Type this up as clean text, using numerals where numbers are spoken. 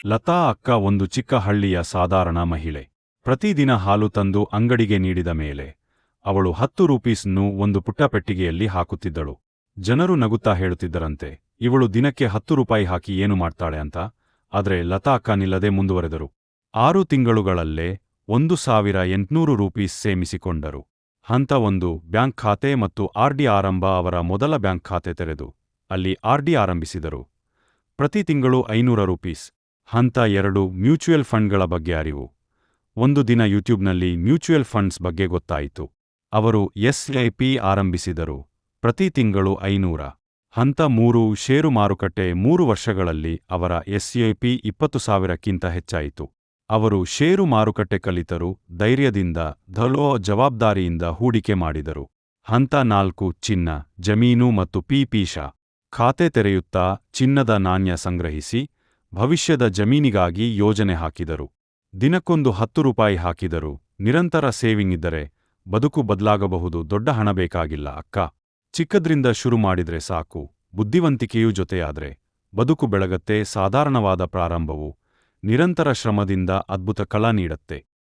ಲತಾ ಅಕ್ಕ ಒಂದು ಚಿಕ್ಕ ಹಳ್ಳಿಯ ಸಾಧಾರಣ ಮಹಿಳೆ. ಪ್ರತಿದಿನ ಹಾಲು ತಂದು ಅಂಗಡಿಗೆ ನೀಡಿದ ಮೇಲೆ ಅವಳು 10 ರೂಪೀಸ್ನ್ನು ಒಂದು ಪುಟ್ಟ ಪೆಟ್ಟಿಗೆಯಲ್ಲಿ ಹಾಕುತ್ತಿದ್ದಳು. ಜನರು ನಗುತ್ತಾ ಹೇಳುತ್ತಿದ್ದರಂತೆ, ಇವಳು ದಿನಕ್ಕೆ 10 ರೂಪಾಯಿ ಹಾಕಿ ಏನು ಮಾಡ್ತಾಳೆ ಅಂತ. ಆದ್ರೆ ಲತಾ ಅಕ್ಕ ನಿಲ್ಲದೆ ಮುಂದುವರೆದರು. 6 ತಿಂಗಳುಗಳಲ್ಲೇ 1800 ರೂಪೀಸ್ ಸೇಮಿಸಿಕೊಂಡರು. ಹಂತ 1 ಬ್ಯಾಂಕ್ ಖಾತೆ ಮತ್ತು ಆರ್ಡಿ ಆರಂಭ. ಅವರ ಮೊದಲ ಬ್ಯಾಂಕ್ ಖಾತೆ ತೆರೆದು ಅಲ್ಲಿ ಆರ್ಡಿ ಆರಂಭಿಸಿದರು. ಪ್ರತಿ ತಿಂಗಳು 500 ರೂಪೀಸ್. ಹಂತ 2 ಮ್ಯೂಚುಯಲ್ ಫಂಡ್ಗಳ ಬಗ್ಗೆ ಅರಿವು. ಒಂದು ದಿನ ಯೂಟ್ಯೂಬ್ನಲ್ಲಿ ಮ್ಯೂಚುಯಲ್ ಫಂಡ್ಸ್ ಬಗ್ಗೆ ಗೊತ್ತಾಯಿತು. ಅವರು SIP ಆರಂಭಿಸಿದರು. ಪ್ರತಿ ತಿಂಗಳು 500. ಹಂತ 3 ಷೇರು ಮಾರುಕಟ್ಟೆ. 3 ವರ್ಷಗಳಲ್ಲಿ ಅವರ SIP 20,000ಕ್ಕಿಂತ ಹೆಚ್ಚಾಯಿತು. ಅವರು ಷೇರು ಮಾರುಕಟ್ಟೆ ಕಲಿತರು, ಧೈರ್ಯದಿಂದ, ಜವಾಬ್ದಾರಿಯಿಂದ ಹೂಡಿಕೆ ಮಾಡಿದರು. ಹಂತ 4 ಚಿನ್ನ, ಜಮೀನು ಮತ್ತು PPಶ. ಖಾತೆ ತೆರೆಯುತ್ತಾ ಚಿನ್ನದ ನಾಣ್ಯ ಸಂಗ್ರಹಿಸಿ ಭವಿಷ್ಯದ ಜಮೀನಿಗಾಗಿ ಯೋಜನೆ ಹಾಕಿದರು. ದಿನಕ್ಕೊಂದು 10 ರೂಪಾಯಿ ಹಾಕಿದರು. ನಿರಂತರ ಸೇವಿಂಗ್ ಇದ್ದರೆ ಬದುಕು ಬದಲಾಗಬಹುದು. ದೊಡ್ಡ ಹಣ ಬೇಕಾಗಿಲ್ಲ ಅಕ್ಕ. ಚಿಕ್ಕದ್ರಿಂದ ಶುರು ಮಾಡಿದ್ರೆ ಸಾಕು. ಬುದ್ಧಿವಂತಿಕೆಯೂ ಜೊತೆಯಾದ್ರೆ ಬದುಕು ಬೆಳಗತ್ತೆ. ಸಾಧಾರಣವಾದ ಪ್ರಾರಂಭವು ನಿರಂತರ ಶ್ರಮದಿಂದ ಅದ್ಭುತ ಫಲ ನೀಡತ್ತೆ.